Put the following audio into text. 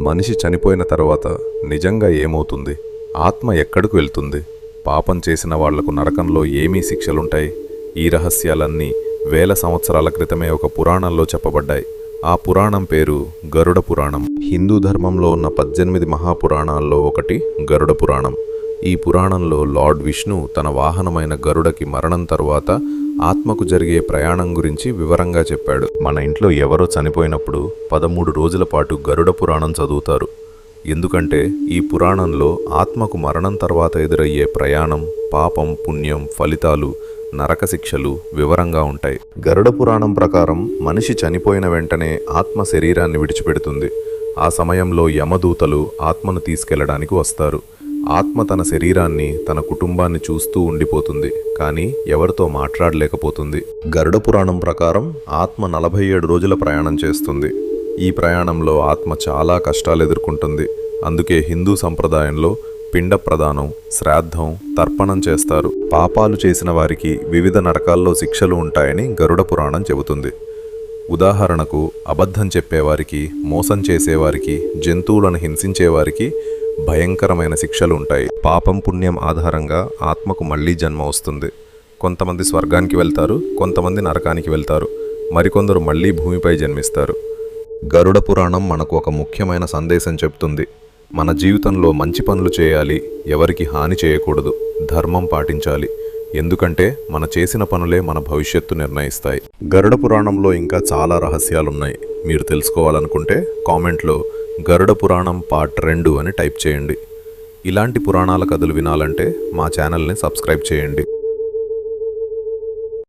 మనిషి చనిపోయిన తర్వాత నిజంగా ఏమవుతుంది? ఆత్మ ఎక్కడికి వెళ్తుంది? పాపం చేసిన వాళ్లకు నరకంలో ఏమీ శిక్షలుంటాయి? ఈ రహస్యాలన్నీ వేల సంవత్సరాల క్రితమే ఒక పురాణంలో చెప్పబడ్డాయి. ఆ పురాణం పేరు గరుడ పురాణం. హిందూ ధర్మంలో ఉన్న 18 మహాపురాణాల్లో ఒకటి గరుడ పురాణం. ఈ పురాణంలో లార్డ్ విష్ణు తన వాహనమైన గరుడకి మరణం తరువాత ఆత్మకు జరిగే ప్రయాణం గురించి వివరంగా చెప్పాడు. మన ఇంట్లో ఎవరో చనిపోయినప్పుడు 13 రోజుల పాటు గరుడ పురాణం చదువుతారు. ఎందుకంటే ఈ పురాణంలో ఆత్మకు మరణం తర్వాత ఎదురయ్యే ప్రయాణం, పాపం, పుణ్యం, ఫలితాలు, నరక శిక్షలు వివరంగా ఉంటాయి. గరుడ పురాణం ప్రకారం మనిషి చనిపోయిన వెంటనే ఆత్మ శరీరాన్ని విడిచిపెడుతుంది. ఆ సమయంలో యమదూతలు ఆత్మను తీసుకెళ్లడానికి వస్తారు. ఆత్మ తన శరీరాన్ని, తన కుటుంబాన్ని చూస్తూ ఉండిపోతుంది, కానీ ఎవరితో మాట్లాడలేకపోతుంది. గరుడ పురాణం ప్రకారం ఆత్మ 47 రోజుల ప్రయాణం చేస్తుంది. ఈ ప్రయాణంలో ఆత్మ చాలా కష్టాలు ఎదుర్కొంటుంది. అందుకే హిందూ సంప్రదాయంలో పిండ ప్రదానం, శ్రాద్ధం, తర్పణం చేస్తారు. పాపాలు చేసిన వారికి వివిధ నరకాల్లో శిక్షలు ఉంటాయని గరుడ పురాణం చెబుతుంది. ఉదాహరణకు అబద్ధం చెప్పేవారికి, మోసం చేసేవారికి, జంతువులను హింసించేవారికి భయంకరమైన శిక్షలు ఉంటాయి. పాపం పుణ్యం ఆధారంగా ఆత్మకు మళ్లీ జన్మ వస్తుంది. కొంతమంది స్వర్గానికి వెళ్తారు, కొంతమంది నరకానికి వెళ్తారు, మరికొందరు మళ్లీ భూమిపై జన్మిస్తారు. గరుడ పురాణం మనకు ఒక ముఖ్యమైన సందేశం చెప్తుంది. మన జీవితంలో మంచి పనులు చేయాలి, ఎవరికి హాని చేయకూడదు, ధర్మం పాటించాలి. ఎందుకంటే మన చేసిన పనులే మన భవిష్యత్తు నిర్ణయిస్తాయి. గరుడ పురాణంలో ఇంకా చాలా రహస్యాలున్నాయి. మీరు తెలుసుకోవాలనుకుంటే కామెంట్లో గరుడ పురాణం పార్ట్ 2 అని టైప్ చేయండి. ఇలాంటి పురాణాల కథలు వినాలంటే మా ఛానల్ని సబ్స్క్రైబ్ చేయండి.